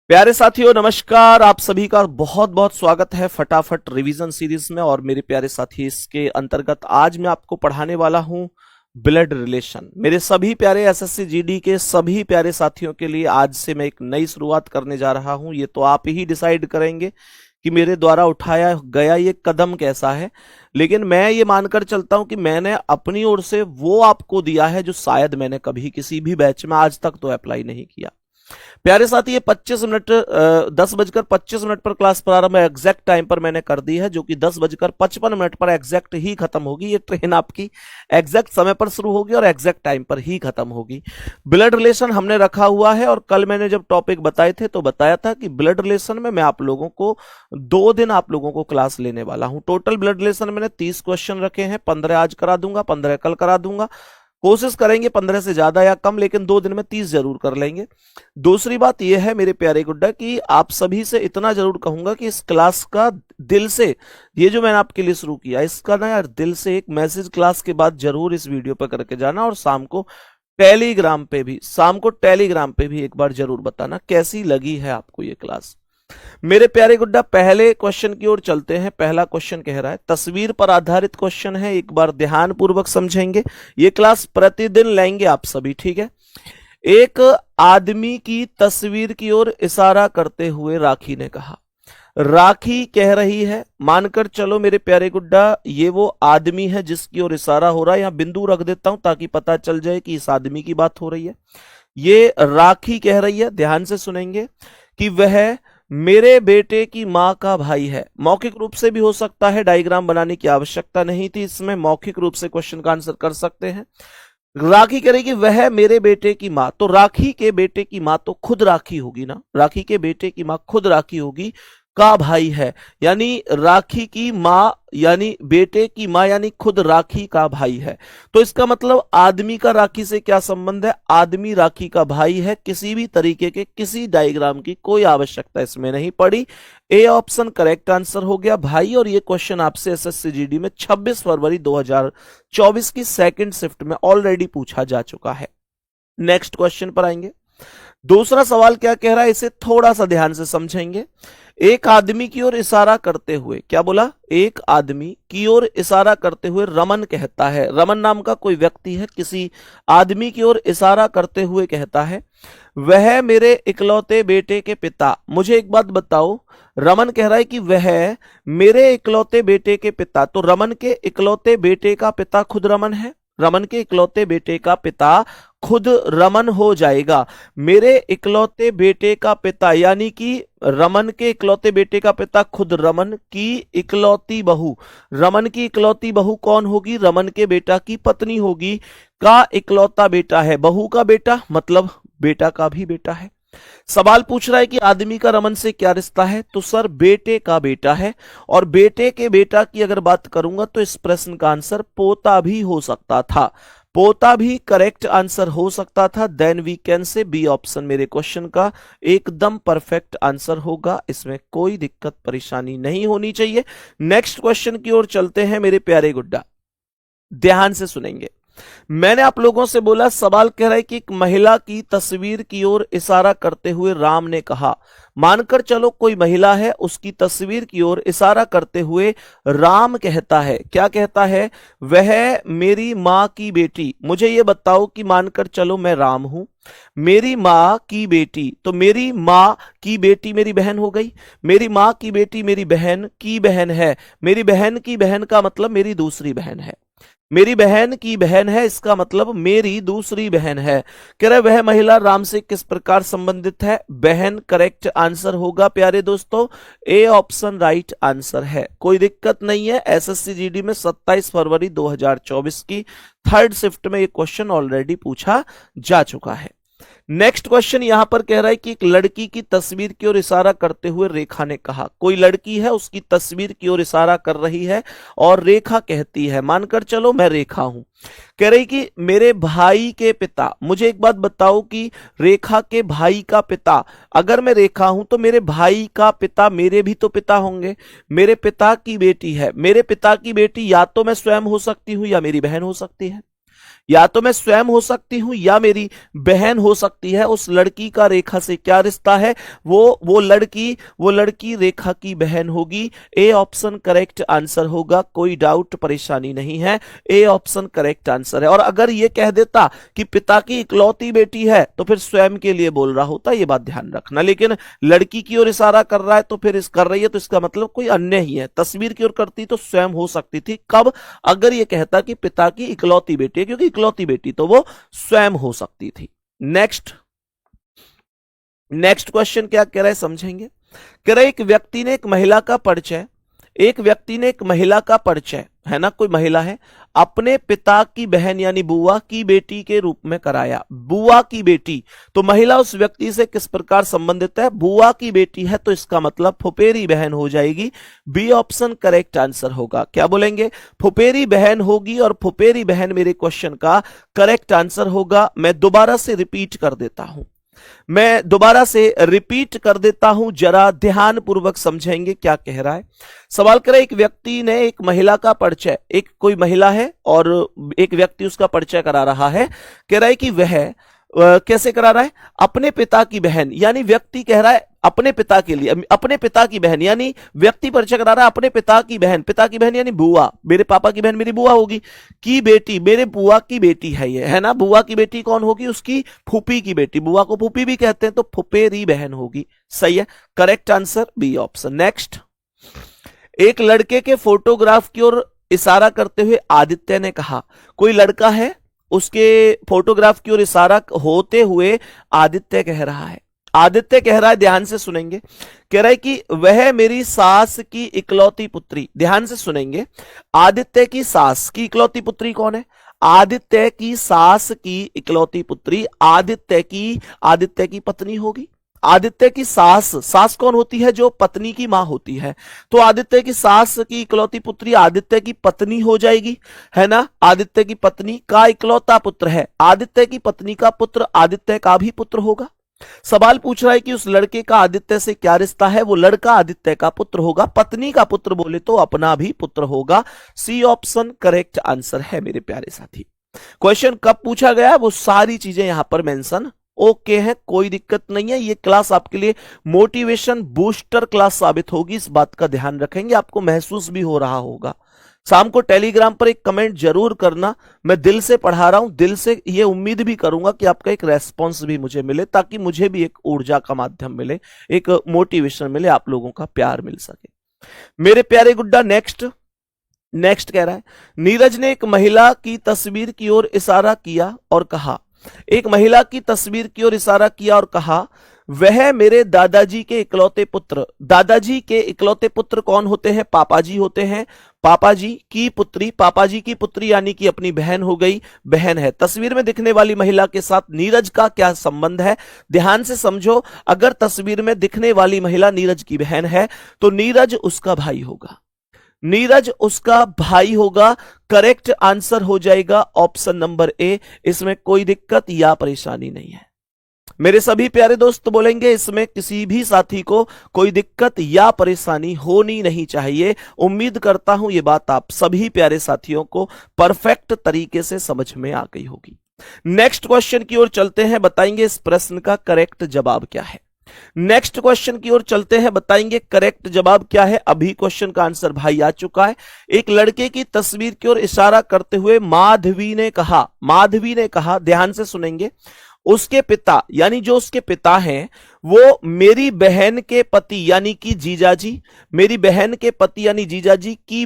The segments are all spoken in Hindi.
प्यारे साथियों नमस्कार। आप सभी का बहुत बहुत स्वागत है फटाफट रिवीजन सीरीज में। और मेरे प्यारे साथी, इसके अंतर्गत आज मैं आपको पढ़ाने वाला हूं ब्लड रिलेशन। मेरे सभी प्यारे एसएससी जीडी के सभी प्यारे साथियों के लिए आज से मैं एक नई शुरुआत करने जा रहा हूं। ये तो आप ही डिसाइड करेंगे कि मेरे द्वारा उठाया गया ये कदम कैसा है, लेकिन मैं ये मानकर चलता हूं कि मैंने अपनी ओर से वो आपको दिया है जो शायद मैंने कभी किसी भी बैच में आज तक तो अप्लाई नहीं किया। प्यारे साथी, ये 25 मिनट 10:25 पर क्लास प्रारंभ एग्जैक्ट टाइम पर मैंने कर दी है, जो कि 10:55 पर एग्जैक्ट ही खत्म होगी। ये ट्रेन आपकी एग्जैक्ट समय पर शुरू होगी और एग्जैक्ट टाइम पर ही खत्म होगी। ब्लड रिलेशन हमने रखा हुआ है और कल मैंने जब टॉपिक बताए थे तो बताया था कि ब्लड रिलेशन में मैं आप लोगों को 2 दिन आप लोगों को क्लास लेने वाला हूं। टोटल ब्लड रिलेशन मैंने 30 क्वेश्चन रखे हैं। 15 आज करा दूंगा, 15 कल करा दूंगा। कोशिश करेंगे 15 से ज्यादा या कम, लेकिन 2 दिन में 30 जरूर कर लेंगे। दूसरी बात यह है मेरे प्यारे गुड्डा कि आप सभी से इतना जरूर कहूंगा कि इस क्लास का दिल से, ये जो मैंने आपके लिए शुरू किया, इसका ना यार दिल से एक मैसेज क्लास के बाद जरूर इस वीडियो पर करके जाना। और शाम को टेलीग्राम पे भी एक बार जरूर बताना कैसी लगी है आपको ये क्लास। मेरे प्यारे गुड्डा, पहले क्वेश्चन की ओर चलते हैं। पहला क्वेश्चन कह रहा है, तस्वीर पर आधारित क्वेश्चन है, एक बार ध्यान पूर्वक समझेंगे। ये क्लास प्रतिदिन लेंगे आप सभी, ठीक है। एक आदमी की तस्वीर की ओर इशारा करते हुए राखी ने कहा। राखी कह रही है, मानकर चलो मेरे प्यारे गुड्डा ये वो आदमी है जिसकी ओर इशारा हो रहा है। यहां बिंदु रख देता हूं ताकि पता चल जाए कि इस आदमी की बात हो रही है। ये राखी कह रही है, ध्यान से सुनेंगे, कि वह मेरे बेटे की मां का भाई है। मौखिक रूप से भी हो सकता है, डायग्राम बनाने की आवश्यकता नहीं थी इसमें, मौखिक रूप से क्वेश्चन का आंसर कर सकते हैं। राखी करेगी वह मेरे बेटे की मां, तो राखी के बेटे की मां तो खुद राखी होगी ना। राखी के बेटे की मां खुद राखी होगी, का भाई है, यानी राखी की मां यानी बेटे की मां यानी खुद राखी का भाई है। तो इसका मतलब आदमी का राखी से क्या संबंध है? आदमी राखी का भाई है। किसी भी तरीके के किसी डायग्राम की कोई आवश्यकता इसमें नहीं पड़ी। ए ऑप्शन करेक्ट आंसर हो गया भाई। और ये क्वेश्चन आपसे एसएससी जीडी में 26 फरवरी 2024 की सेकंड शिफ्ट में ऑलरेडी पूछा जा चुका है। नेक्स्ट क्वेश्चन पर आएंगे। दूसरा सवाल क्या कह रहा है, इसे थोड़ा सा ध्यान से समझेंगे। एक आदमी की ओर इशारा करते हुए, क्या बोला? एक आदमी की ओर इशारा करते हुए रमन कहता है, रमन नाम का कोई व्यक्ति है, किसी आदमी की ओर इशारा करते हुए कहता है, वह मेरे इकलौते बेटे के पिता। मुझे एक बात बताओ, रमन कह रहा है कि वह मेरे इकलौते बेटे के पिता, तो रमन के इकलौते बेटे का पिता खुद रमन है। रमन के इकलौते बेटे का पिता खुद रमन हो जाएगा। मेरे इकलौते बेटे का पिता यानी कि रमन के इकलौते बेटे का पिता खुद रमन की इकलौती बहू। रमन की इकलौती बहू कौन होगी? रमन के बेटा की पत्नी होगी। का इकलौता बेटा है, बहू का बेटा मतलब बेटा का भी बेटा है। सवाल पूछ रहा है कि आदमी का रमन से क्या रिश्ता है, तो सर बेटे का बेटा है। और बेटे के बेटा की अगर बात करूंगा तो इस प्रश्न का आंसर पोता भी हो सकता था। पोता भी करेक्ट आंसर हो सकता था। Then we can say B option मेरे क्वेश्चन का एकदम परफेक्ट आंसर होगा। इसमें कोई दिक्कत परेशानी नहीं होनी चाहिए। नेक्स्ट क्वेश्चन की ओर चलते हैं मेरे प्यारे गुड्डा, ध्यान से सुनेंगे। मैंने आप लोगों से बोला, सवाल कह रहा है कि एक महिला की तस्वीर की ओर इशारा करते हुए राम ने कहा। मानकर चलो कोई महिला है, उसकी तस्वीर की ओर इशारा करते हुए राम कहता है, क्या कहता है? वह मेरी मां की बेटी। मुझे यह बताओ कि मानकर चलो मैं राम हूं, मेरी मां की बेटी, तो मेरी मां की बेटी मेरी बहन हो गई। मेरी मां की बेटी मेरी बहन की बहन है। मेरी बहन की बहन का मतलब मेरी दूसरी बहन है। मेरी बहन की बहन है, इसका मतलब मेरी दूसरी बहन है। कह रहे वह महिला राम से किस प्रकार संबंधित है? बहन करेक्ट आंसर होगा प्यारे दोस्तों। ए ऑप्शन राइट आंसर है, कोई दिक्कत नहीं है। एसएससी जीडी में 27 फरवरी 2024 की थर्ड शिफ्ट में यह क्वेश्चन ऑलरेडी पूछा जा चुका है। नेक्स्ट क्वेश्चन यहां पर कह रहा है कि एक लड़की की तस्वीर की ओर इशारा करते हुए रेखा ने कहा। कोई लड़की है, उसकी तस्वीर की ओर इशारा कर रही है और रेखा कहती है, मानकर चलो मैं रेखा हूं। कह रही कि मेरे भाई के पिता। मुझे एक बात बताओ कि रेखा के भाई का पिता, अगर मैं रेखा हूं तो मेरे भाई का पिता मेरे भी तो पिता होंगे। मेरे पिता की बेटी है, मेरे पिता की बेटी या तो मैं स्वयं हो सकती हूं या मेरी बहन हो सकती है। या तो मैं स्वयं हो सकती हूं या मेरी बहन हो सकती है। उस लड़की का रेखा से क्या रिश्ता है? वो लड़की रेखा की बहन होगी। ए ऑप्शन करेक्ट आंसर होगा, कोई डाउट परेशानी नहीं है, ए ऑप्शन करेक्ट आंसर है। और अगर ये कह देता कि पिता की इकलौती बेटी है तो फिर स्वयं के लिए बोल रहा होता, ये बात ध्यान रखना। लेकिन लड़की की ओर इशारा कर रहा है तो फिर कर रही है तो इसका मतलब कोई अन्य ही है। तस्वीर की ओर करती तो स्वयं हो सकती थी। कब? अगर ये कहता कि पिता की इकलौती बेटी है, क्योंकि इकलौती बेटी तो वो स्वयं हो सकती थी। नेक्स्ट क्वेश्चन क्या कह रहा है समझेंगे। कह रहा है एक व्यक्ति ने एक महिला का परिचय, है ना, कोई महिला है, अपने पिता की बहन यानी बुआ की बेटी के रूप में कराया। बुआ की बेटी, तो महिला उस व्यक्ति से किस प्रकार संबंधित है? बुआ की बेटी है, तो इसका मतलब फुफेरी बहन हो जाएगी। बी ऑप्शन करेक्ट आंसर होगा। क्या बोलेंगे? फुफेरी बहन होगी, और फुफेरी बहन मेरे क्वेश्चन का करेक्ट आंसर होगा। मैं दोबारा से रिपीट कर देता हूं, जरा ध्यान पूर्वक समझेंगे क्या कह रहा है। सवाल करें, एक व्यक्ति ने एक महिला का परिचय, एक कोई महिला है और एक व्यक्ति उसका परिचय करा रहा है। कह रहा है कि वह कैसे करा रहा है? अपने पिता की बहन, यानी व्यक्ति कह रहा है अपने पिता के लिए, अपने पिता की बहन, यानी व्यक्ति परिचय करा रहा है अपने पिता की बहन यानी बुआ, मेरे पापा की बहन मेरी बुआ होगी, की बेटी, मेरे बुआ की बेटी है ये, है ना। बुआ की बेटी कौन होगी? उसकी फूफी की बेटी, बुआ को फूफी भी कहते हैं, तो फुफेरी बहन होगी। सही है, correct answer B option. Next, एक लड़के के फोटोग्राफ की ओर इशारा करते हुए आदित्य ने कहा। कोई लड़का है, उसके फोटोग्राफ की ओर इशारा होते हुए आदित्य कह रहा है, ध्यान से सुनेंगे। कह रहा है कि वह मेरी सास की इकलौती पुत्री, ध्यान से सुनेंगे। आदित्य की सास की इकलौती पुत्री कौन है? आदित्य की सास की इकलौती पुत्री आदित्य की पत्नी होगी। आदित्य की सास कौन होती है? जो पत्नी की मां होती है। तो आदित्य की सास की इकलौती पुत्री आदित्य की पत्नी हो जाएगी, है ना। आदित्य की पत्नी का इकलौता पुत्र है, आदित्य की पत्नी का पुत्र आदित्य का भी पुत्र होगा। सवाल पूछ रहा है कि उस लड़के का आदित्य से क्या रिश्ता है? वो लड़का आदित्य का पुत्र होगा, पत्नी का पुत्र बोले तो अपना भी पुत्र होगा। सी ऑप्शन करेक्ट आंसर है मेरे प्यारे साथी। क्वेश्चन कब पूछा गया वो सारी चीजें यहां पर मेंशन ओके है, कोई दिक्कत नहीं है। ये क्लास आपके लिए मोटिवेशन बूस्टर क्लास साबित होगी, इस बात का ध्यान रखेंगे। आपको महसूस भी हो रहा होगा। शाम को टेलीग्राम पर एक कमेंट जरूर करना, मैं दिल से पढ़ा रहा हूं, दिल से ये उम्मीद भी करूंगा कि आपका एक रेस्पॉन्स भी मुझे मिले, ताकि मुझे भी एक ऊर्जा का माध्यम मिले, एक मोटिवेशन मिले, आप लोगों का प्यार मिल सके मेरे प्यारे गुड्डा। नेक्स्ट कह रहा है, नीरज ने एक महिला की तस्वीर की ओर इशारा किया और कहा, वह मेरे दादाजी के इकलौते पुत्र। दादाजी के इकलौते पुत्र कौन होते हैं? पापाजी होते हैं। पापाजी की पुत्री यानी कि अपनी बहन हो गई, बहन है। तस्वीर में दिखने वाली महिला के साथ नीरज का क्या संबंध है? ध्यान से समझो। अगर तस्वीर में दिखने वाली महिला नीरज की बहन है तो नीरज उसका भाई होगा। करेक्ट आंसर हो जाएगा ऑप्शन नंबर ए। इसमें कोई दिक्कत या परेशानी नहीं है। मेरे सभी प्यारे दोस्त बोलेंगे इसमें किसी भी साथी को कोई दिक्कत या परेशानी होनी नहीं चाहिए। उम्मीद करता हूं ये बात आप सभी प्यारे साथियों को परफेक्ट तरीके से समझ में आ गई होगी। नेक्स्ट क्वेश्चन की ओर चलते हैं, बताएंगे इस प्रश्न का करेक्ट जवाब क्या है। नेक्स्ट क्वेश्चन की ओर चलते हैं, बताएंगे करेक्ट जवाब क्या है। अभी क्वेश्चन का आंसर भाई आ चुका है। एक लड़के की तस्वीर की ओर इशारा करते हुए माधवी ने कहा, ध्यान से सुनेंगे, उसके पिता यानी जो उसके पिता हैं वो मेरी बहन के पति यानी कि जीजाजी, मेरी बहन के पति यानी जीजाजी की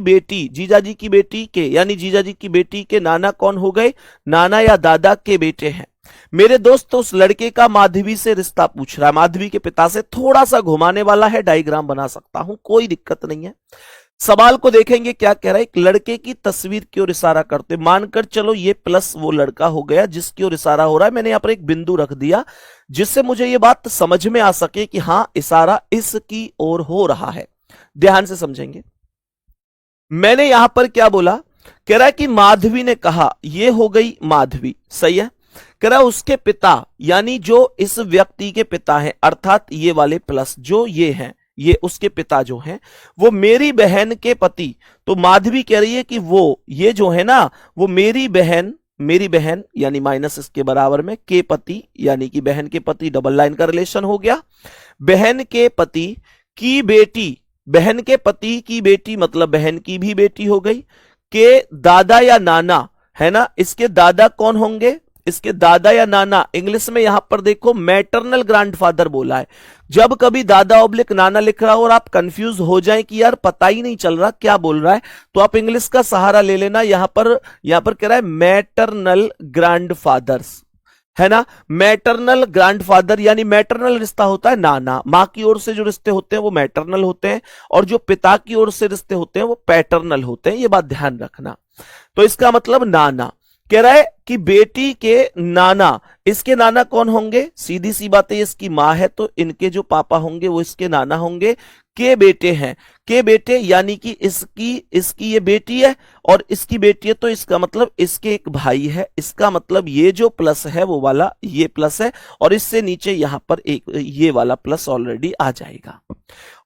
बेटी के नाना कौन हो गए? नाना या दादा के बेटे हैं। मेरे दोस्त उस लड़के का माधवी से रिश्ता पूछ रहा है, माधवी के पिता से। थोड़ा सा घुमाने वाला है, डायग्राम बना सकता हूं, कोई दिक्कत नहीं है। सवाल को देखेंगे क्या कह रहा है। एक लड़के की तस्वीर की ओर इशारा करते, मानकर चलो ये प्लस वो लड़का हो गया जिसकी ओर इशारा हो रहा है। मैंने यहां पर एक बिंदु रख दिया जिससे मुझे ये बात समझ में आ सके कि हां इशारा इसकी ओर हो रहा है। ध्यान से समझेंगे। मैंने यहां पर क्या बोला? कह रहा है कि माधवी ने कहा, ये हो गई माधवी, सही है। कह रहा उसके पिता यानी जो इस व्यक्ति के पिता हैं, अर्थात ये वाले प्लस जो ये हैं, ये उसके पिता जो हैं वो मेरी बहन के पति। तो माधवी कह रही है कि वो ये जो है ना वो मेरी बहन मेरी बहन यानी माइनस इसके बराबर में के पति यानी कि बहन के पति, डबल लाइन का रिलेशन हो गया। बहन के पति की बेटी, बहन के पति की बेटी मतलब बहन की भी बेटी हो गई। के दादा या नाना है ना, इसके दादा कौन होंगे, इसके दादा या नाना, इंग्लिश में यहां पर देखो मैटरनल ग्रैंडफादर बोला है। जब कभी दादा ऑब्लिक नाना लिख रहा हो और आप कंफ्यूज हो जाएं कि यार पता ही नहीं चल रहा क्या बोल रहा है, तो आप इंग्लिश का सहारा ले लेना। यहां पर कह रहा है मैटरनल ग्रैंडफादर्स, है ना। मैटरनल ग्रैंडफादर यानी मैटरनल रिश्ता होता है नाना, मां की ओर से जो रिश्ते होते हैं वो मैटरनल होते हैं, और जो पिता की ओर से रिश्ते होते हैं वो पैटर्नल होते हैं। ये बात ध्यान रखना। तो इसका मतलब नाना, कह रहा है कि बेटी के नाना, इसके नाना कौन होंगे, सीधी सी बात है, इसकी मां है तो इनके जो पापा होंगे वो इसके नाना होंगे। के बेटे हैं, के बेटे यानी कि इसकी ये बेटी है और इसकी बेटी है, तो इसका मतलब इसके एक भाई है। इसका मतलब ये जो प्लस है वो वाला ये प्लस है, और इससे नीचे यहां पर एक ये वाला प्लस ऑलरेडी आ जाएगा।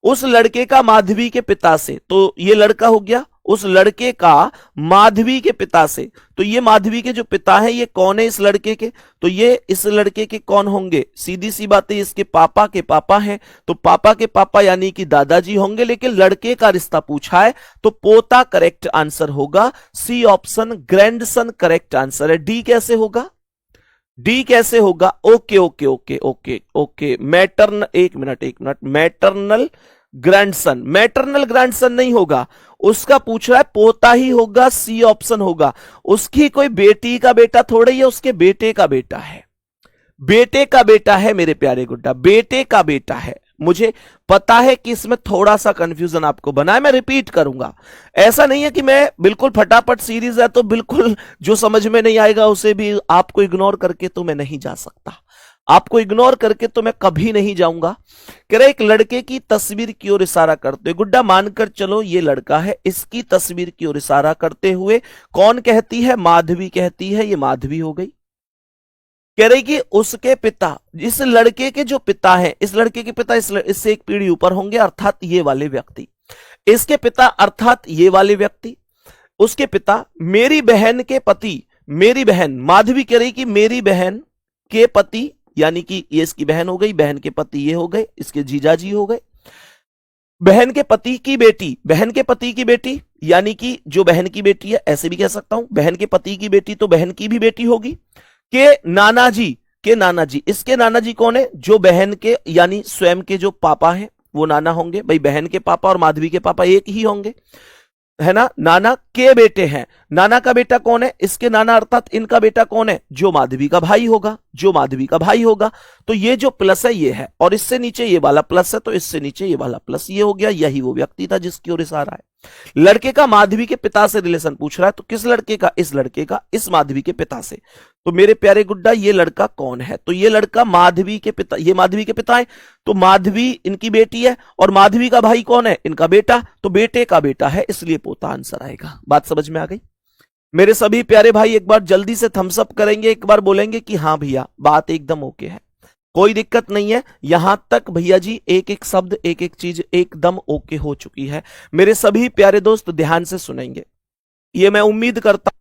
उस लड़के का माधवी के पिता से, तो ये लड़का हो गया, उस लड़के का माधवी के पिता से, तो ये माधवी के जो पिता हैं ये कौन है इस लड़के के, तो ये इस लड़के के कौन होंगे, सीधी सी बात है इसके पापा के पापा हैं, तो पापा के पापा यानी कि दादाजी होंगे। लेकिन लड़के का रिश्ता पूछा है तो पोता करेक्ट आंसर होगा, C option grandson correct answer है। डी कैसे होगा, डी कैसे होगा, okay okay okay okay okay, एक minute, maternal grandson, maternal grandson नहीं होगा, उसका पूछ रहा है पोता ही होगा, सी ऑप्शन होगा। उसकी कोई बेटी का बेटा थोड़ा ही है, उसके बेटे का बेटा है, बेटे का बेटा है मेरे प्यारे गुड्डा, बेटे का बेटा है। मुझे पता है कि इसमें थोड़ा सा कंफ्यूजन आपको बना है, मैं रिपीट करूंगा। ऐसा नहीं है कि मैं बिल्कुल फटाफट सीरीज है तो बिल्कुल जो समझ में नहीं आएगा उसे भी आपको इग्नोर करके तो मैं नहीं जा सकता, आपको इग्नोर करके तो मैं कभी नहीं जाऊंगा। कह रहे एक लड़के की तस्वीर की ओर इशारा करते हुए, गुड्डा मानकर चलो ये लड़का है, इसकी तस्वीर की ओर इशारा करते हुए कौन कहती है, माधवी कहती है, ये माधवी हो गई। कह रही कि उसके पिता, इस लड़के के जो पिता हैं, इस लड़के के पिता इससे एक पीढ़ी ऊपर होंगे, अर्थात ये वाले व्यक्ति, इसके पिता अर्थात ये वाले व्यक्ति, उसके पिता मेरी बहन के पति, मेरी बहन, माधवी कह रही कि मेरी बहन के पति यानी कि ये इसकी बहन हो गई, बहन के पति ये हो गए, इसके जीजाजी हो गए। बहन के पति की बेटी, बहन के पति की बेटी यानी कि जो बहन की बेटी है, ऐसे भी कह सकता हूं, बहन के पति की बेटी तो बहन की भी बेटी होगी। के नानाजी, के नानाजी, इसके नानाजी कौन है, जो बहन के यानी स्वयं के जो पापा हैं वो नाना होंगे। भाई बहन के पापा और माधवी के पापा एक ही होंगे, है ना। नाना के बेटे हैं, नाना का बेटा कौन है, इसके नाना अर्थात इनका बेटा कौन है, जो माधवी का भाई होगा, जो माधवी का भाई होगा। तो ये जो प्लस है ये है, और इससे नीचे ये वाला प्लस है, तो इससे नीचे ये वाला प्लस ये हो गया। यही वो व्यक्ति था जिसकी ओर इशारा है। लड़के का माधवी के पिता से रिलेशन पूछ रहा है, तो किस लड़के का, इस लड़के का इस माधवी के पिता से। तो मेरे प्यारे गुड्डा ये लड़का कौन है, तो ये लड़का माधवी के पिता, ये माधवी के पिता है, तो माधवी इनकी बेटी है, और माधवी का भाई कौन है, इनका बेटा, तो बेटे का बेटा है, इसलिए पोता आंसर आएगा। बात समझ में आ गई मेरे सभी प्यारे भाई? एक बार जल्दी से थम्स अप करेंगे, एक बार बोलेंगे कि हाँ भैया बात एकदम ओके है, कोई दिक्कत नहीं है। यहां तक भैया जी एक एक शब्द एक एक चीज एकदम ओके हो चुकी है। मेरे सभी प्यारे दोस्त ध्यान से सुनेंगे, ये मैं उम्मीद करता,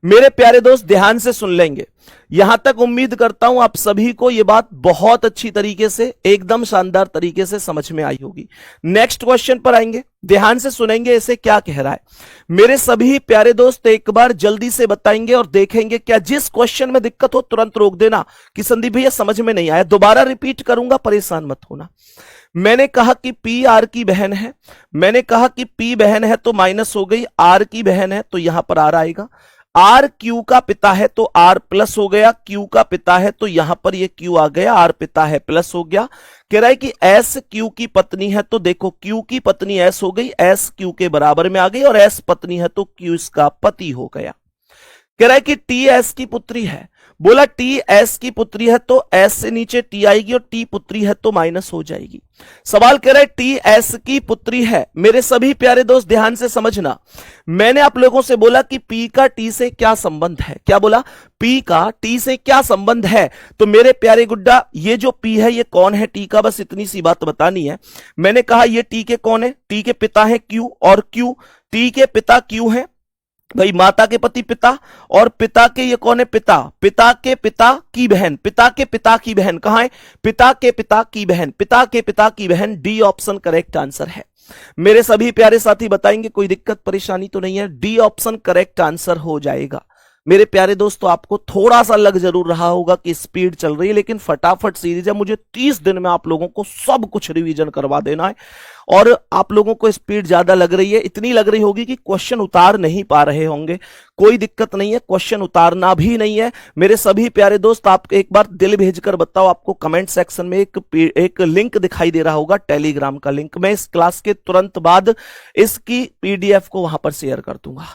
मेरे प्यारे दोस्त ध्यान से सुन लेंगे। यहां तक उम्मीद करता हूं आप सभी को यह बात बहुत अच्छी तरीके से, एकदम शानदार तरीके से समझ में आई होगी। नेक्स्ट क्वेश्चन पर आएंगे, ध्यान से सुनेंगे इसे क्या कह रहा है। मेरे सभी प्यारे दोस्त एक बार जल्दी से बताएंगे और देखेंगे, क्या जिस क्वेश्चन में दिक्कत हो तुरंत रोक देना कि संदीप भैया समझ में नहीं आया, दोबारा रिपीट करूंगा, परेशान मत होना। मैंने कहा कि पी आर की बहन है, मैंने कहा कि पी बहन है तो माइनस हो गई, आर की बहन है तो यहां पर आर आएगा। आर क्यू का पिता है तो आर प्लस हो गया, क्यू का पिता है तो यहां पर ये क्यू आ गया, आर पिता है प्लस हो गया। कह रहा है कि एस क्यू की पत्नी है, तो देखो क्यू की पत्नी एस हो गई, एस क्यू के बराबर में आ गई, और एस पत्नी है तो क्यू इसका पति हो गया। कह रहा है कि टी एस की पुत्री है। बोला टी एस की पुत्री है तो एस से नीचे टी आएगी और टी पुत्री है तो माइनस हो जाएगी। सवाल कह रहा है टी एस की पुत्री है। मेरे सभी प्यारे दोस्त ध्यान से समझना, मैंने आप लोगों से बोला कि पी का टी से क्या संबंध है। क्या बोला? पी का टी से क्या संबंध है। तो मेरे प्यारे गुड्डा, ये जो पी है ये कौन है टी का, बस इतनी सी बात बतानी है। मैंने कहा ये टी के कौन है? टी के पिता है क्यू, और क्यू टी के पिता क्यू है भाई, माता के पति पिता, और पिता के ये कौन है? पिता। पिता के पिता की बहन, पिता के पिता की बहन कहां है? पिता के पिता की बहन, पिता के पिता की बहन। डी ऑप्शन करेक्ट आंसर है। मेरे सभी प्यारे साथी बताएंगे कोई दिक्कत परेशानी तो नहीं है? डी ऑप्शन करेक्ट आंसर हो जाएगा। मेरे प्यारे दोस्तों, आपको थोड़ा सा लग जरूर रहा होगा कि स्पीड चल रही है, लेकिन फटाफट सीरीज है। मुझे 30 दिन में आप लोगों को सब कुछ रिवीजन करवा देना है, और आप लोगों को स्पीड ज्यादा लग रही है, इतनी लग रही होगी कि क्वेश्चन उतार नहीं पा रहे होंगे। कोई दिक्कत नहीं है, क्वेश्चन उतारना भी नहीं है। मेरे सभी प्यारे दोस्त, आप एक बार दिल भेजकर बताओ, आपको कमेंट सेक्शन में एक लिंक दिखाई दे रहा होगा, टेलीग्राम का लिंक। मैं इस क्लास के तुरंत बाद इसकी पीडीएफ को वहां पर शेयर कर दूंगा।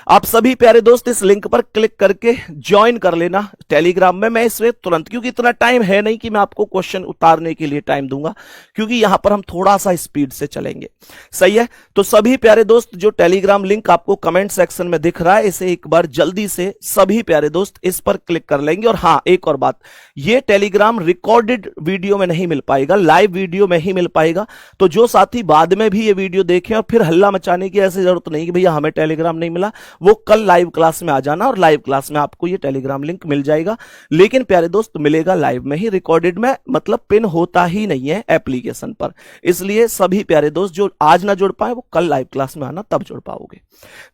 आप सभी प्यारे दोस्त इस लिंक पर क्लिक करके ज्वाइन कर लेना टेलीग्राम में। मैं इसमें तुरंत, क्योंकि इतना टाइम है नहीं कि मैं आपको क्वेश्चन उतारने के लिए टाइम दूंगा, क्योंकि यहां पर हम थोड़ा सा स्पीड से चलेंगे। सही है? तो सभी प्यारे दोस्त, जो टेलीग्राम लिंक आपको कमेंट सेक्शन में दिख रहा है, इसे एक बार जल्दी से सभी प्यारे दोस्त इस पर क्लिक कर लेंगे। और हाँ, एक और बात, ये टेलीग्राम रिकॉर्डेड वीडियो में नहीं मिल पाएगा, लाइव वीडियो में ही मिल पाएगा। तो जो साथी बाद में भी ये वीडियो देखें और फिर हल्ला मचाने की ऐसी जरूरत नहीं कि भैया हमें टेलीग्राम नहीं मिला, वो कल लाइव क्लास में आ जाना, और लाइव क्लास में आपको ये टेलीग्राम लिंक मिल जाएगा। लेकिन प्यारे दोस्त, मिलेगा लाइव में ही, रिकॉर्डेड में मतलब पिन होता ही नहीं है एप्लीकेशन पर। इसलिए सभी प्यारे दोस्त जो आज ना जुड़ पाए, वो कल लाइव क्लास में आना, तब जुड़ पाओगे।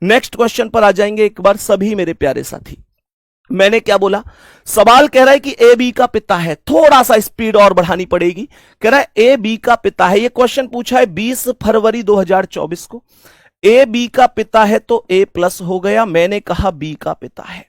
नेक्स्ट क्वेश्चन पर आ जाएंगे एक बार सभी मेरे प्यारे साथी। मैंने क्या बोला? सवाल कह रहा है कि ए बी का पिता है। थोड़ा सा स्पीड और बढ़ानी पड़ेगी। कह रहा है ए बी का पिता है। ये क्वेश्चन पूछा है 20 फरवरी 2024 को। ए बी का पिता है तो ए प्लस हो गया। मैंने कहा बी का पिता है।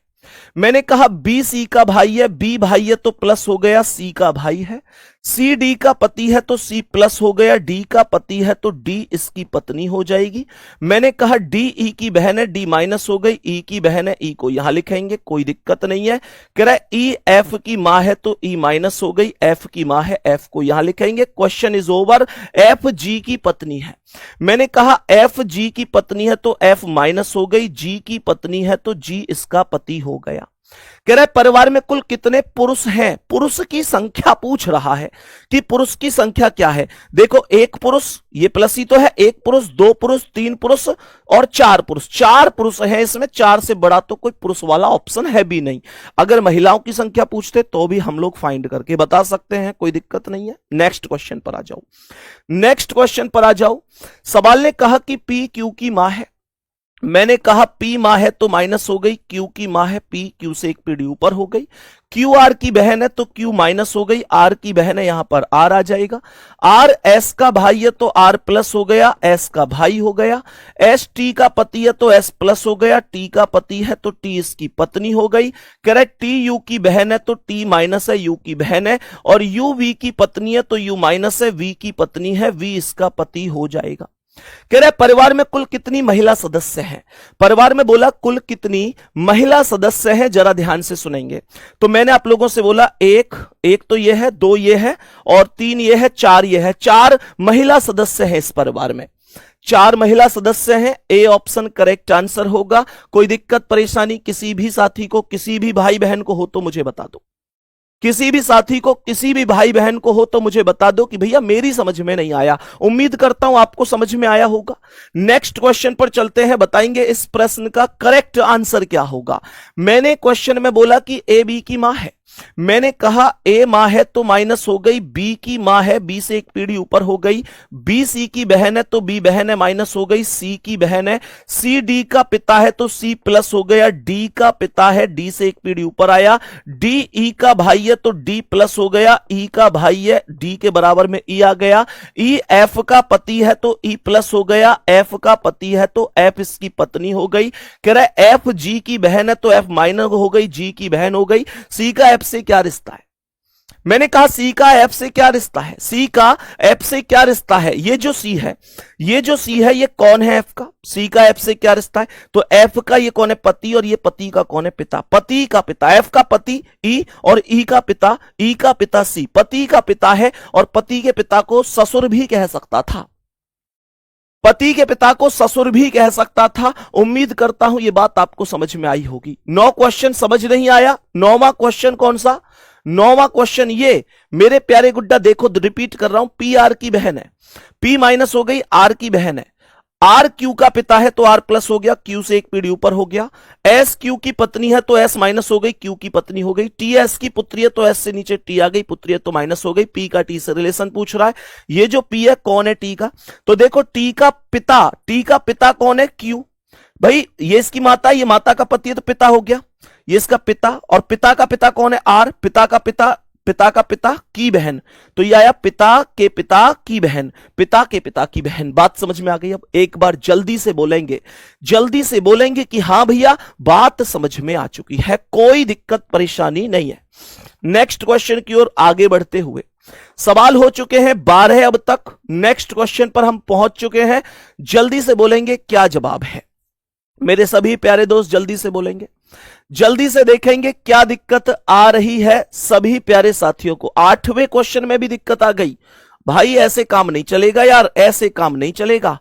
मैंने कहा बी सी का भाई है, बी भाई है तो प्लस हो गया, सी का भाई है। सी डी का पति है तो सी प्लस हो गया, डी का पति है तो डी इसकी पत्नी हो जाएगी। मैंने कहा डी ई की बहन है, डी माइनस हो गई, ई की बहन है, ई को यहां लिखेंगे, कोई दिक्कत नहीं है। कह रहा है ई एफ की मां है तो ई माइनस हो गई, एफ की मां है, एफ को यहां लिखेंगे। Question is over. F G की पत्नी है। मैंने कहा एफ जी की पत्नी है तो एफ माइनस हो गई, जी की पत्नी है तो जी इसका पति हो गया। कह रहा है परिवार में कुल कितने पुरुष हैं? पुरुष की संख्या पूछ रहा है कि पुरुष की संख्या क्या है। देखो, एक पुरुष, ये प्लस ही तो है, एक पुरुष, दो पुरुष, तीन पुरुष और चार पुरुष। चार पुरुष हैं इसमें, चार से बड़ा तो कोई पुरुष वाला ऑप्शन है भी नहीं। अगर महिलाओं की संख्या पूछते तो भी हम लोग फाइंड करके बता सकते हैं, कोई दिक्कत नहीं है। नेक्स्ट क्वेश्चन पर आ जाओ। नेक्स्ट क्वेश्चन पर आ जाओ। सवाल ने कहा कि पी क्यू की मां है। मैंने कहा पी मां है तो माइनस हो गई, क्यू की मां है, पी क्यू से एक पीढ़ी ऊपर हो गई। क्यू आर की बहन है तो क्यू माइनस हो गई, आर की बहन है, यहां पर आर आ जाएगा। आर एस का भाई है तो आर प्लस हो गया, एस का भाई हो गया। एस टी का पति है तो एस प्लस हो गया, टी का पति है तो टी इसकी पत्नी हो गई। करेक्ट। टी यू की बहन है तो टी माइनस है, यू की बहन है, और यू वी की पत्नी है तो यू माइनस है, वी की पत्नी है, वी इसका पति हो जाएगा। कह रहे परिवार में कुल कितनी महिला सदस्य हैं? परिवार में बोला कुल कितनी महिला सदस्य हैं, जरा ध्यान से सुनेंगे। तो मैंने आप लोगों से बोला एक तो ये है, दो ये है, और तीन ये है, चार ये है। चार महिला सदस्य हैं इस परिवार में, चार महिला सदस्य हैं। ए ऑप्शन करेक्ट आंसर होगा। कोई दिक्कत परेशानी किसी भी साथी को, किसी भी भाई बहन को हो तो मुझे बता दो। किसी भी साथी को, किसी भी भाई बहन को हो तो मुझे बता दो कि भैया मेरी समझ में नहीं आया। उम्मीद करता हूं आपको समझ में आया होगा। नेक्स्ट क्वेश्चन पर चलते हैं, बताएंगे इस प्रश्न का करेक्ट आंसर क्या होगा। मैंने क्वेश्चन में बोला कि ए बी की मां है। मैंने कहा ए मां है तो माइनस हो गई, बी की मां है, बी से एक पीढ़ी ऊपर हो गई। बी सी की बहन है तो बी बहन है, माइनस हो गई। सी की बहन है। सी डी का पिता है तो सी प्लस हो गया। डी का पिता है, डी से एक पीढ़ी ऊपर आया। डी ई का भाई है तो डी प्लस हो गया। ई का भाई है, डी के बराबर में ई आ गया। ई एफ का पति है तो ई प्लस हो गया। एफ का पति है तो एफ इसकी पत्नी हो गई। कह रहा है एफ जी की बहन है तो एफ माइनस हो गई, जी की बहन हो गई। सी का एफ से क्या रिश्ता है? मैंने कहा सी का एफ से क्या रिश्ता है, सी का एफ से क्या रिश्ता है, ये जो सी है, ये जो सी है ये कौन है एफ का, सी का एफ से क्या रिश्ता है, तो एफ का ये कौन है पति और ये पति का कौन है पिता, पति का पिता, एफ का पति ई और ई का पिता, ई का पिता सी, पति का पिता है और पति के पिता को ससुर भी कह सकता था, पति के पिता को ससुर भी कह सकता था। उम्मीद करता हूं ये बात आपको समझ में आई होगी। 9 क्वेश्चन समझ नहीं आया। 9वां क्वेश्चन कौन सा, 9वां क्वेश्चन ये मेरे प्यारे गुड्डा देखो, रिपीट कर रहा हूं, पी आर की बहन है, पी माइनस हो गई, आर की बहन है, आर क्यू का पिता है तो आर प्लस हो गया, क्यू से एक पीढ़ी ऊपर हो गया, एस क्यू की पत्नी है तो एस माइनस हो गई, क्यू की पत्नी हो गई, टी एस की पुत्री है तो एस से नीचे टी आ गई, पुत्री है तो माइनस हो गई, पी का टी से रिलेशन पूछ रहा है, ये जो पी है कौन है टी का, तो देखो टी का पिता कौन है, क्यू, भाई ये इसकी माता, ये माता का पति है तो पिता हो गया, ये इसका पिता, और पिता का पिता कौन है, आर, पिता का पिता की बहन, तो ये आया पिता के पिता की बहन, पिता के पिता की बहन। बात समझ में आ गई। अब एक बार जल्दी से बोलेंगे कि हां भैया बात समझ में आ चुकी है, कोई दिक्कत परेशानी नहीं है। नेक्स्ट क्वेश्चन की ओर आगे बढ़ते हुए, सवाल हो चुके हैं 12 अब तक, नेक्स्ट क्वेश्चन पर हम पहुंच चुके हैं। जल्दी से बोलेंगे क्या जवाब है, मेरे सभी प्यारे दोस्त जल्दी से बोलेंगे, जल्दी से देखेंगे क्या दिक्कत आ रही है सभी प्यारे साथियों को। 8वें क्वेश्चन में भी दिक्कत आ गई, भाई ऐसे काम नहीं चलेगा यार, ऐसे काम नहीं चलेगा।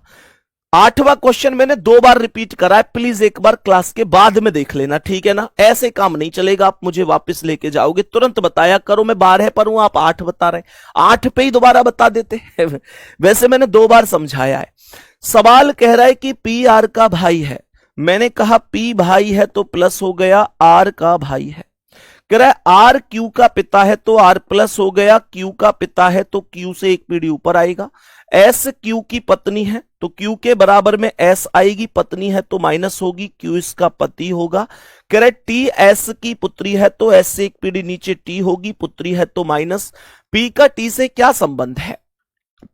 8वां क्वेश्चन मैंने 2 बार रिपीट करा है, प्लीज एक बार क्लास के बाद में देख लेना, ठीक है ना, ऐसे काम नहीं चलेगा, आप मुझे वापस लेके जाओगे, तुरंत बताया करो, मैं 12 पर हूं, आप 8 बता रहे हैं, 8 पे ही दोबारा बता देते वैसे मैंने 2 बार समझाया है। सवाल कह रहा है कि पी आर का भाई है, मैंने कहा पी भाई है तो प्लस हो गया, आर का भाई है, कह रहा है आर क्यू का पिता है तो आर प्लस हो गया, क्यू का पिता है तो क्यू से एक पीढ़ी ऊपर आएगा, एस क्यू की पत्नी है तो क्यू के बराबर में एस आएगी, पत्नी है तो माइनस होगी, क्यू इसका पति होगा, कह रहे टी एस की पुत्री है तो एस से एक पीढ़ी नीचे टी होगी, पुत्री है तो माइनस, पी का टी से क्या संबंध है,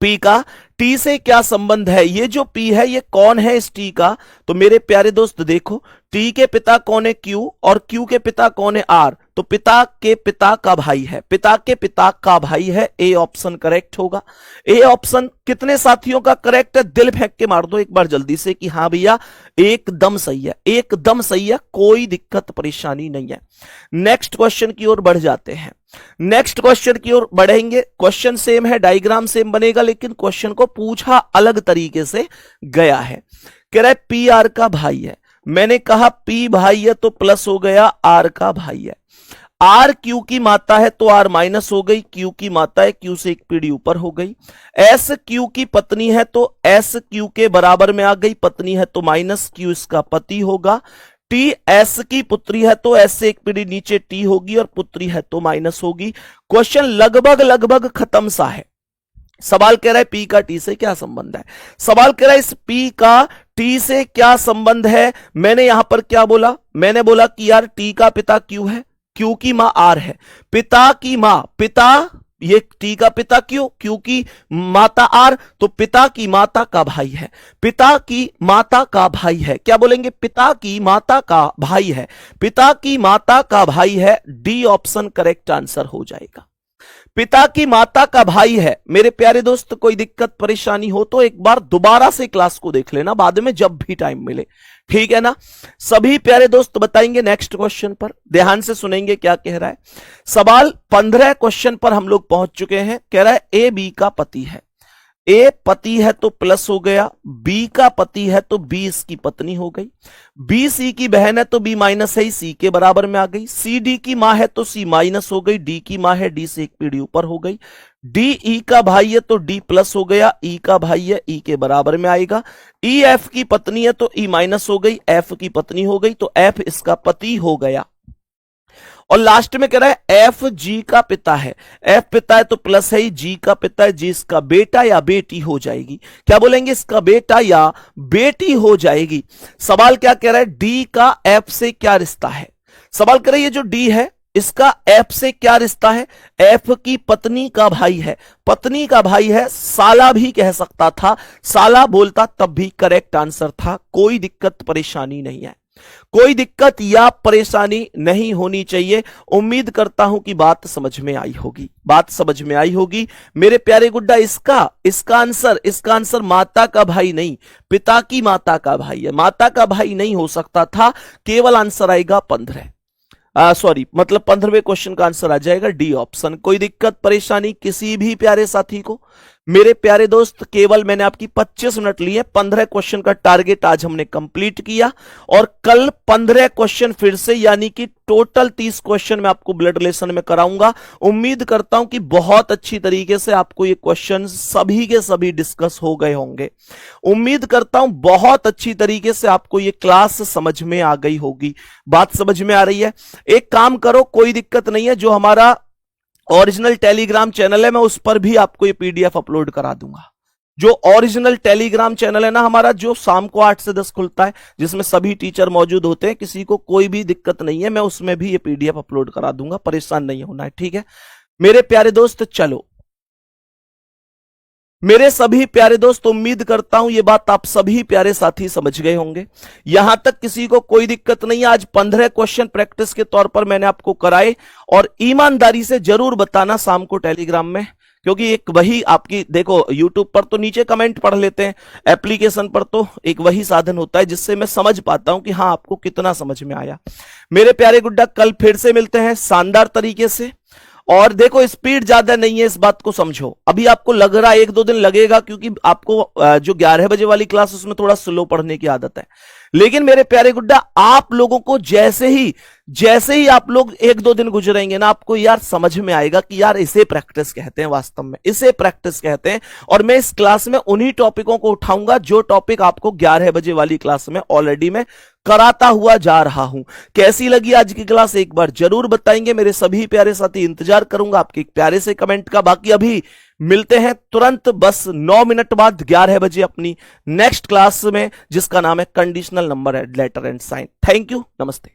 पी का टी से क्या संबंध है, ये जो पी है ये कौन है इस टी का, तो मेरे प्यारे दोस्त देखो टी के पिता कौन है, क्यू, और क्यू के पिता कौन है, आर, तो पिता के पिता का भाई है, पिता के पिता का भाई है, ए ऑप्शन करेक्ट होगा। ए ऑप्शन कितने साथियों का करेक्ट है, दिल फेंक के मार दो एक बार जल्दी से कि हां भैया एकदम सही है, एकदम सही है, कोई दिक्कत परेशानी नहीं है। नेक्स्ट क्वेश्चन की ओर बढ़ जाते हैं, नेक्स्ट क्वेश्चन की ओर बढ़ेंगे। क्वेश्चन सेम है, डायग्राम सेम बनेगा, लेकिन क्वेश्चन को पूछा अलग तरीके से गया है। कह रहा है पी आर का भाई है, मैंने कहा पी भाई है तो प्लस हो गया, आर का भाई है, आर क्यू की माता है तो आर माइनस हो गई, क्यू की माता है, क्यू से एक पीढ़ी ऊपर हो गई, एस क्यू की पत्नी है तो एस क्यू के बराबर में आ गई, पत्नी है तो माइनस, क्यू इसका पति होगा, टी एस की पुत्री है तो एस से एक पीढ़ी नीचे टी होगी और पुत्री है तो माइनस होगी। क्वेश्चन लगभग खत्म सा है। सवाल कह रहा है पी का टी से क्या संबंध है, सवाल कह रहा है इस पी का टी से क्या संबंध है। मैंने यहां पर क्या बोला, मैंने बोला कि यार टी का पिता क्यू है, क्यू की मां आर है, पिता की मां, पिता ये टी का पिता क्यों, क्योंकि माता आर, तो पिता की माता का भाई है, पिता की माता का भाई है, क्या बोलेंगे, पिता की माता का भाई है, पिता की माता का भाई है, डी ऑप्शन करेक्ट आंसर हो जाएगा। पिता की माता का भाई है। मेरे प्यारे दोस्त कोई दिक्कत परेशानी हो तो एक बार दोबारा से क्लास को देख लेना बाद में जब भी टाइम मिले, ठीक है ना। सभी प्यारे दोस्त बताएंगे नेक्स्ट क्वेश्चन पर, ध्यान से सुनेंगे क्या कह रहा है। सवाल 15 क्वेश्चन पर हम लोग पहुंच चुके हैं। कह रहा है ए बी का पति है, ए पति है तो प्लस हो गया, बी का पति है तो बी इसकी पत्नी हो गई, बी सी की बहन है तो बी माइनस है, सी के बराबर में आ गई, सी डी की मां है तो सी माइनस हो गई, डी की मां है डी से एक पीढ़ी ऊपर हो गई, डी ई का भाई है तो डी प्लस हो गया, ई का भाई है ई के बराबर में आएगा, ई एफ की पत्नी है तो ई माइनस हो गई, एफ की पत्नी हो गई तो एफ इसका पति हो गया। और लास्ट में कह रहा है एफ जी का पिता है, एफ पिता है तो प्लस है ही, जी का पिता है, जी इसका बेटा या बेटी हो जाएगी, क्या बोलेंगे, इसका बेटा या बेटी हो जाएगी। सवाल क्या कह रहा है, डी का एफ से क्या रिश्ता है। सवाल कह रहा है ये जो डी है इसका एफ से क्या रिश्ता है, एफ की पत्नी का भाई है, पत्नी का भाई है, साला भी कह सकता था, साला बोलता तब भी करेक्ट आंसर था, कोई दिक्कत परेशानी नहीं है। कोई दिक्कत या परेशानी नहीं होनी चाहिए। उम्मीद करता हूं कि बात समझ में आई होगी, बात समझ में आई होगी मेरे प्यारे गुड्डा। इसका आंसर माता का भाई नहीं, पिता की माता का भाई है। माता का भाई नहीं हो सकता था, केवल आंसर आएगा 15। सॉरी, मतलब 15वें क्वेश्चन का आंसर आ जाएगा डी ऑप्शन। कोई दिक्कत परेशानी किसी भी प्यारे साथी को? मेरे प्यारे दोस्त, केवल मैंने आपकी 25 मिनट लिए, 15 क्वेश्चन का टारगेट आज हमने कंप्लीट किया और कल 15 क्वेश्चन फिर से, यानी कि टोटल 30 क्वेश्चन मैं आपको ब्लड रिलेशन में कराऊंगा। उम्मीद करता हूं कि बहुत अच्छी तरीके से आपको ये क्वेश्चन सभी के सभी डिस्कस हो गए होंगे। उम्मीद करता हूं बहुत अच्छी तरीके से आपको ये क्लास समझ में आ गई होगी। बात समझ में आ रही है? एक काम करो, कोई दिक्कत नहीं है, जो हमारा ओरिजिनल टेलीग्राम चैनल है मैं उस पर भी आपको ये पीडीएफ अपलोड करा दूंगा। जो ओरिजिनल टेलीग्राम चैनल है ना हमारा, जो शाम को 8 से 10 खुलता है, जिसमें सभी टीचर मौजूद होते हैं, किसी को कोई भी दिक्कत नहीं है, मैं उसमें भी ये पीडीएफ अपलोड करा दूंगा, परेशान नहीं होना है, ठीक है मेरे प्यारे दोस्त। चलो मेरे सभी प्यारे दोस्त, उम्मीद करता हूं ये बात आप सभी प्यारे साथी समझ गए होंगे। यहां तक किसी को कोई दिक्कत नहीं है। आज 15 क्वेश्चन प्रैक्टिस के तौर पर मैंने आपको कराए, और ईमानदारी से जरूर बताना शाम को टेलीग्राम में, क्योंकि एक वही आपकी, देखो यूट्यूब पर तो नीचे कमेंट पढ़ लेते हैं, एप्लीकेशन पर तो एक वही साधन होता है जिससे मैं समझ पाता हूं कि हाँ आपको कितना समझ में आया। मेरे प्यारे गुड्डा, कल फिर से मिलते हैं शानदार तरीके से। और देखो स्पीड ज्यादा नहीं है, इस बात को समझो। अभी आपको लग रहा है 1-2 दिन लगेगा, क्योंकि आपको जो 11 बजे वाली क्लास उसमें थोड़ा स्लो पढ़ने की आदत है। लेकिन मेरे प्यारे गुड्डा, आप लोगों को जैसे ही आप लोग 1-2 दिन गुजरेंगे ना, आपको यार समझ में आएगा कि यार इसे प्रैक्टिस कहते हैं, वास्तव में इसे प्रैक्टिस कहते हैं। और मैं इस क्लास में उन्हीं टॉपिकों को उठाऊंगा जो टॉपिक आपको 11 बजे वाली क्लास में ऑलरेडी मैं कराता हुआ जा रहा हूं। कैसी लगी आज की क्लास एक बार जरूर बताएंगे मेरे सभी प्यारे साथी। इंतजार करूंगा आपके एक प्यारे से कमेंट का। बाकी अभी मिलते हैं तुरंत, बस 9 मिनट बाद 11 बजे अपनी नेक्स्ट क्लास में, जिसका नाम है conditional number, letter and sign. Thank you, नमस्ते।